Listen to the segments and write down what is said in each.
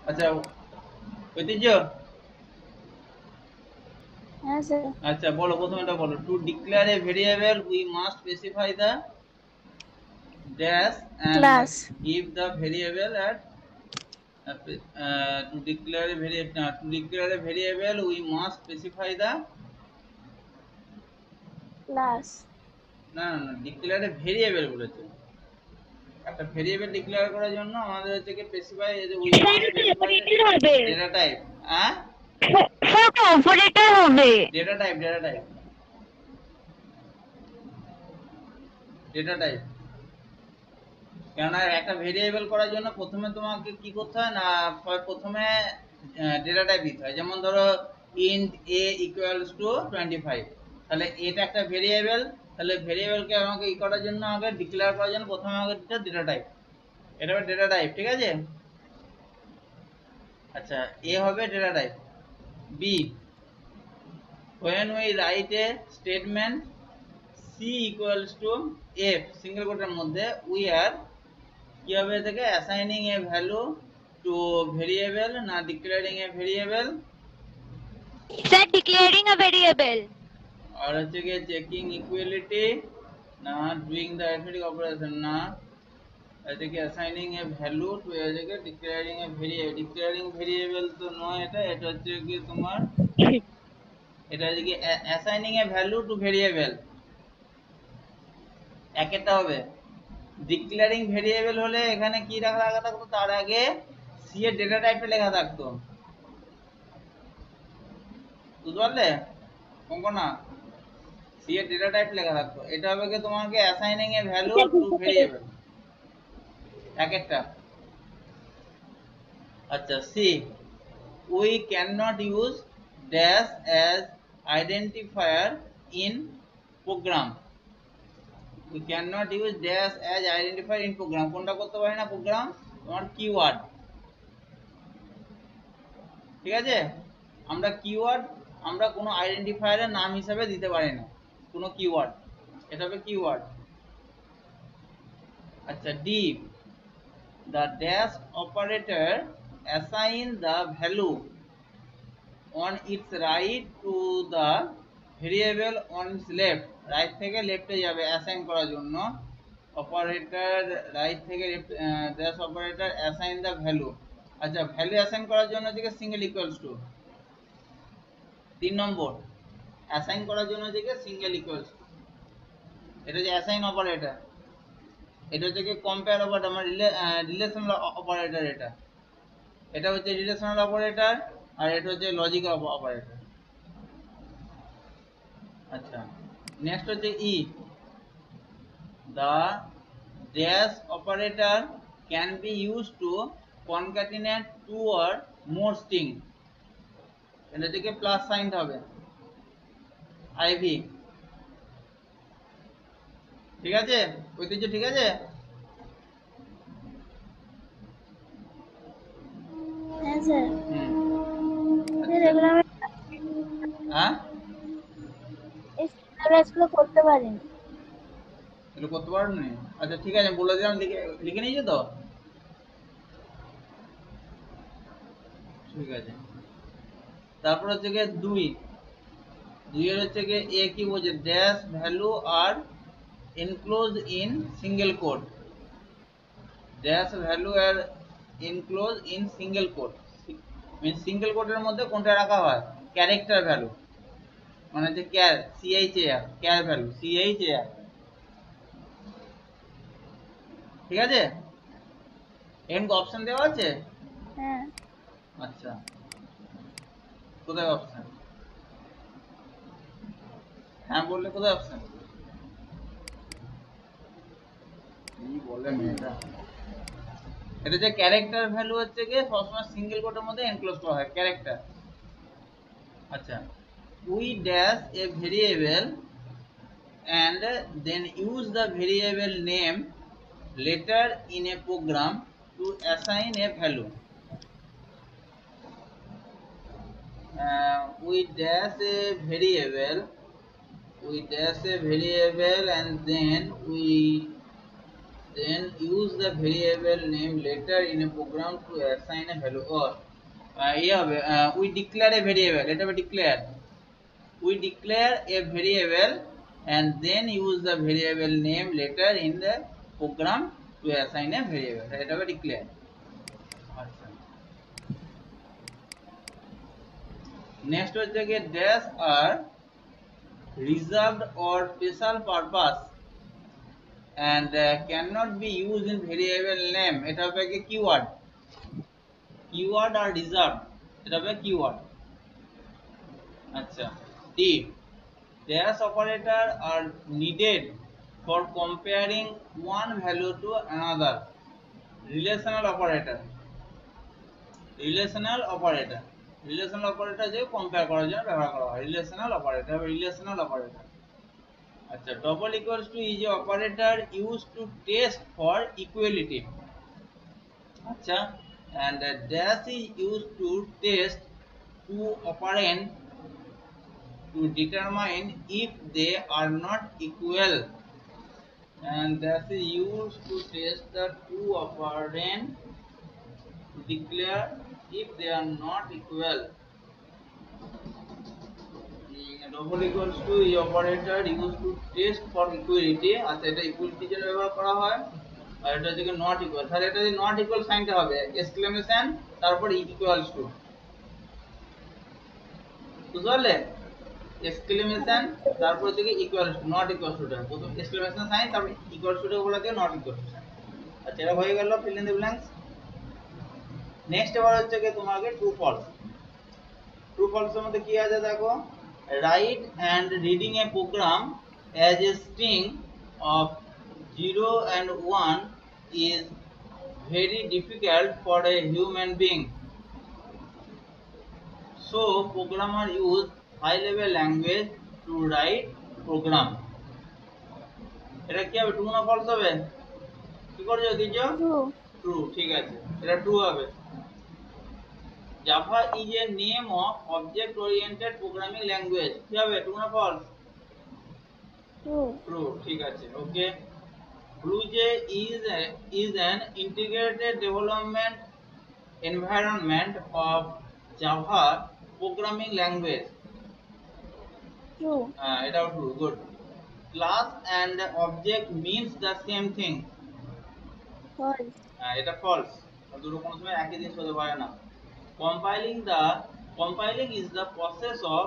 আচ্ছা ঐতিহ্য, হ্যাঁ স্যার। আচ্ছা বলো প্রথমে এটা বলো। Two declare A variable we must specify the dash and class if the variable at to declare a variable we must specify the class না না না ডিক্লেয়ার এ ভেরিয়েবল বলেছে। একটা ভেরিয়েবল ডিক্লেয়ার করার জন্য আমাদের হচ্ছে কি স্পেসিফাই উই মাস্ট স্পেসিফাই হবে ডেটা টাইপ। হ্যাঁ ফটো অপারেটর হবে data type data type data type. কেননা একটা ভেরিয়েবল করার জন্য প্রথমে তোমাকে কি করতে হয় না, প্রথমে ডেটা টাইপ দিতে হয়। যেমন ধরো ইন্ট এ ইকুয়ালস টু 25, তাহলে এটা একটা ভেরিয়েবল, তাহলে ভেরিয়েবলকে আমাকে ই করার জন্য আমাকে ডিক্লেয়ার করার জন্য প্রথমে আমাকে দিতে ডেটা টাইপ, এটা হবে ডেটা টাইপ। ঠিক আছে, আচ্ছা এ হবে data type. B when we write a statement c equals to f single কোটের মধ্যে we are কি হবে থেকে assigning a value to variable না declaring a variable, sir declaring a variable আর হচ্ছে গিয়ে চেকিং ইকুয়ালিটি না ডুইং দ্য অ্যারিথমেটিক অপারেশন না হচ্ছে কি অ্যাসাইনিং এ ভ্যালু টু হচ্ছে কি declaring a variable. Declaring variable তো নয়, এটা এটা হচ্ছে কি তোমার এটা হচ্ছে কি assigning a value to variable, একটা হবে। ডিক্লেয়ারিং ভেরিয়েবল হলে এখানে কি রাখা থাকতো, তার আগে সি এর ডেটা টাইপে লেখা থাকতো, বুঝতে পারলে কঙ্কনা? সি এর ডেটা টাইপ লেখা থাকতো। এটা হবে কি তোমাকে assigning a value to variable এক একটা। আচ্ছা C we can not use dash as identifier in program. We can not use dash as identifier in program. কোনটা করতে পারি না প্রোগ্রাম? তোমার কিওয়ার্ড। ঠিক আছে, আমরা কিওয়ার্ড আমরা কোনো আইডেন্টিফায়ারের নাম হিসাবে দিতে পারি না কোনো কিওয়ার্ড, এটা হবে কিওয়ার্ড। আচ্ছা D the dash operator assign the value on its right to the variable on its left, right থেকে লেফটে যাবে অ্যাসাইন করার জন্য। অপারেটর রাইট থেকে left, dash operator assign the value। আচ্ছা ভ্যালু অ্যাসাইন করার জন্য হচ্ছে single equals to, 3 number assign করার জন্য হচ্ছে সিঙ্গেল ইকুয়ালস টু, এটা হচ্ছে অ্যাসাইন অপারেটর। এটা হচ্ছে কি কম্পেয়ার অপারেটর, আমার রিলেশনাল অপারেটর। এটা এটা হচ্ছে রিলেশনাল অপারেটর আর এটা হচ্ছে লজিক্যাল অপারেটর। আচ্ছা নেক্সট হচ্ছে ই the dash operator can be used to concatenate two or more string, এটা থেকে প্লাস সাইন হবে আইভি। ঠিক আছে ঐতিহ্য, ঠিক আছে। হ্যাঁ স্যার। হুম স্যার আচ্ছা এগুলো আমি হ্যাঁ এই সিলেবাসগুলো করতে পারিনি। এগুলো করতে পারোনি? আচ্ছা ঠিক আছে বলে দিলাম, লিখে লিখে নিয়েছো তো? ঠিক আছে। তারপর হচ্ছে গিয়ে দুইয়ের হচ্ছে গিয়ে এ কি বলছে, dash value are enclose in single quote. Dash value are enclose in single quote, mean single কোডের মধ্যে কোনটা রাখা হয়? ক্যারেক্টার ভ্যালু, মানে হচ্ছে char CH A R char value CH A R. ঠিক আছে, এখানে অপশন দেওয়া আছে। হ্যাঁ আচ্ছা কোথায় অপশন? হ্যাঁ বললে কোথায় অপশন? কি বলে মেয়েটা? এটা যে ক্যারেক্টার ভ্যালু হচ্ছে গিয়ে সবসময় সিঙ্গেল কোটের মধ্যে এনক্লোজ করা হয় ক্যারেক্টার। আচ্ছা we dash a variable and then use the variable name later in a program to assign a value. We dash a variable and then we then use the variable name later in a program to assign a value or we declare a variable, এটা হবে declare, we declare a variable and then use the variable name later in the program to assign a variable, এটা হবে declare। আচ্ছা next হচ্ছে কি dash are reserved or special purpose and cannot be used in variable name, এটা হবে কি keyword, keyword are reserved, এটা হবে keyword। আচ্ছা D dash operator are needed for comparing one value to another, relational operator, relational operator, relational operator যে compare করার জন্য ব্যবহার করা হয়, relational operator, relational operator। আচ্ছা double equals to is a operator used to test for equality, আচ্ছা and dash is used to test two operand to determine if they are not equal, and dash is used to test the two operand to declare if they are not equal। Double equals to is operator used to test for equality, আচ্ছা এটা equality জন্য ব্যবহার করা হয়, আর এটা হচ্ছে not equal, তাহলে এটা যে not equal সাইনটা হবে এক্সক্লেমেশন তারপর equals to, বুঝতে পারলে, এক্সক্লেমেশন তারপর থেকে equals to, not equals to, প্রথম এক্সক্লেমেশন সাইন তারপর ইকুয়ালস টু বলা দিয়ে নট ইকুয়ালস টু সাইন। আচ্ছা এটা হয়ে গেল fill in the blanks. Next এবার হচ্ছে কি তোমাকে ট্রু ফলস, ট্রু ফলস এর মধ্যে কি আছে দেখো, write and reading a program as a string of 0 and 1 is very difficult for a human being, so programmer use high level language to write program, এটা কি হবে ট্রু না false হবে, কি করছো দিছো ট্রু, ঠিক আছে এটা ট্রু হবে। Java is a name of object oriented programming language, কি হবে ট্রু না ফলস, ট্রু, ঠিক আছে ওকে। BlueJ is an integrated development environment of Java programming language, True. এটাও true, good. Class and object means the same thing, False. এটা false, দুটো কোনো সময় একই জিনিস হতে পারে না। Compiling is the process of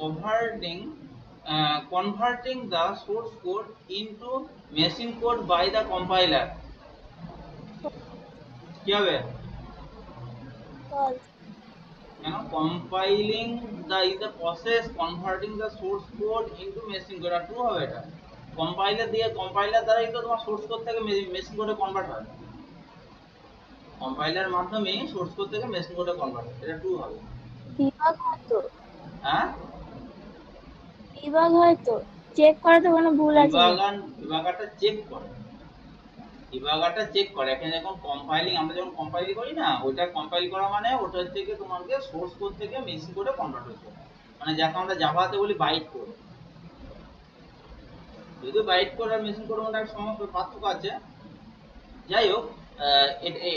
converting the source code into machine code by the compiler, কি হবে False. compiling is the process converting the source code into machine code, true হবে এটা। কম্পাইলার দ্বারাই তো তোমার সোর্স কোড থেকে machine কোডে convert হয়, কম্পাইলার মাধ্যমে সোর্স কোড থেকে মেশিন কোডে কনভার্ট হয়, এটা ট্রু হবে। ডিবাগ হয়তো, হ্যাঁ ডিবাগ হয়তো চেক করে তো কোনো ভুল আছে ডিবাগারটা চেক করে, এখানে যখন কম্পাইলিং, আমরা যখন কম্পাইল করি না, ওটা কম্পাইল করা মানে ওটা হচ্ছে কি তোমাকে সোর্স কোড থেকে মেশিন কোডে কনভার্ট হচ্ছে, মানে যাকে আমরা জাভাতে বলি বাইট কোড। যদিও বাইট কোড আর মেশিন কোডের মধ্যে একটা সমস্ত পার্থক্য আছে, যাই হোক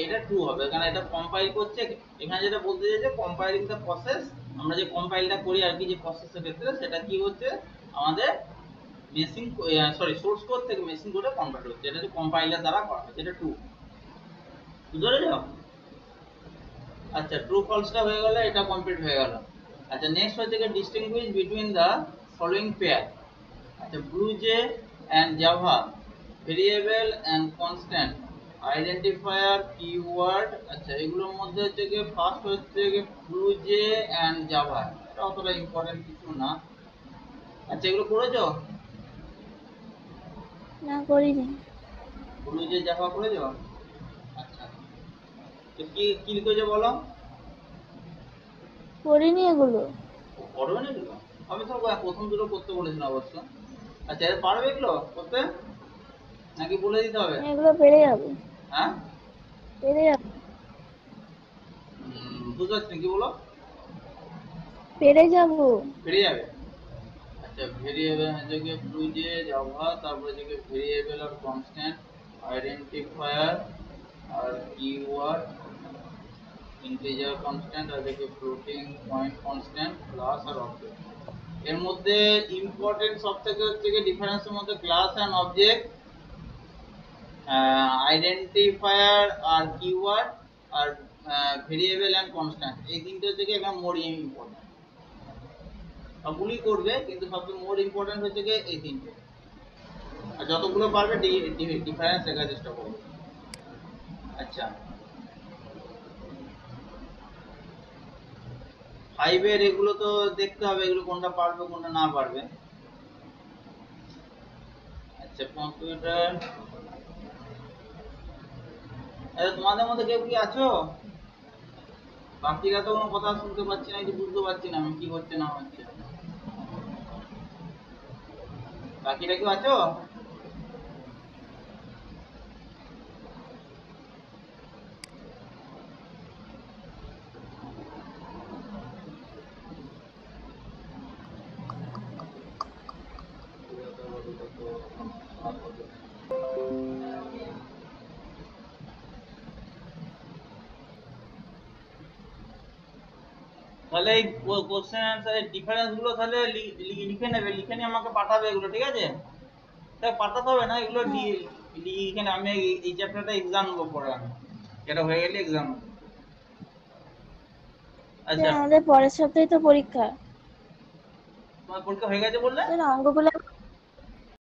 এটা ট্রু হবে কারণ এটা কম্পাইল করছে। এখানে যেটা বলতে চাইছে কম্পাইলিং দ্য প্রসেস, আমরা যে কম্পাইলটা করি আর কি যে প্রসেসের ক্ষেত্রে, সেটা কি হচ্ছে আমাদের মেশিন সোর্স কোড থেকে মেশিন কোডে কনভার্ট হচ্ছে, এটা যে কম্পাইলার দ্বারা করা হচ্ছে, এটা ট্রু, বুঝতে যাও। আচ্ছা ট্রু ফলসটা হয়ে গেল, এটা কমপ্লিট হয়ে গেল। আচ্ছা নেক্সট হচ্ছে কি distinguish between the following pair. আচ্ছা BlueJ and Java, variable and constant, identifier, keyword. আচ্ছা এগুলোর মধ্যে হচ্ছে কি ফার্স্ট হচ্ছে কি BlueJ and Java, এটা অতটা ইম্পর্টেন্ট কিছু না। আচ্ছা এগুলো করেছো? না করিনি। BlueJ Java করেছো? আচ্ছা তো কি কি লিখেছো বলো? করিনি এগুলো। পড়বে না এগুলো? আমি তো প্রথম দুটো করতে বলেছিলাম অবশ্য। আচ্ছা এর পারবে এগুলো করতে নাকি বলে দিতে হবে? এগুলো পেরে যাবে। হ্যাঁ পেরে যাবে। বুঝতে পারছি কি বলো? পেরে যাব। পেরে যাবে। আচ্ছা ভেরিয়েবল হচ্ছে কি BlueJ Java, তারপরে হচ্ছে কি ভেরিয়েবল আর কনস্ট্যান্ট, আইডেন্টিফায়ার আর কিওয়ার্ড, ইন্টিজার কনস্ট্যান্ট আর দেখে ফ্লোটিং পয়েন্ট কনস্ট্যান্ট, ক্লাস আর অবজেক্ট। এর মধ্যে ইম্পর্টেন্ট সবথেকে হচ্ছে কি ডিফারেন্সের মধ্যে ক্লাস এন্ড অবজেক্ট, আইডেন্টিফায়ার আর কিওয়ার্ড আর ভেরিয়েবল এন্ড কনস্ট্যান্ট, এই তিনটে থেকে একটা মোর ইম্পর্টেন্ট। সবগুলি করবে কিন্তু সবচেয়ে মোর ইম্পর্টেন্ট হচ্ছে কি এই তিনটে, আর যতগুলো পারবে ডিফারেন্স লেখার চেষ্টা করবে। আচ্ছা 5 এর এগুলো তো দেখতে হবে এগুলো কোনটা পারবে কোনটা না পারবে। আচ্ছা কম্পিউটার, তোমাদের মধ্যে কেউ কি আছো? বাকিরা তো কোনো কথা শুনতে পাচ্ছি না, কিছু বুঝতে পারছি না আমি কি হচ্ছে না হচ্ছে। বাকিরা কেউ আছো? তাহলে এই কোশ্চেন অ্যানসারের ডিফারেন্স গুলো তাহলে লিখে নেবে, লিখে নিয়ে আমাকে পাঠাবে এগুলো, ঠিক আছে? তাই পাঠাতে হবে না এগুলো, লিখে আমি এই চ্যাপ্টারটা এক্সাম নেবো পরে, আমি এটা হয়ে গেলে এক্সাম। আচ্ছা আমাদের পরের সপ্তাহে তো পরীক্ষা। তোমার পরীক্ষা হয়ে গেছে বললে? অঙ্কগুলো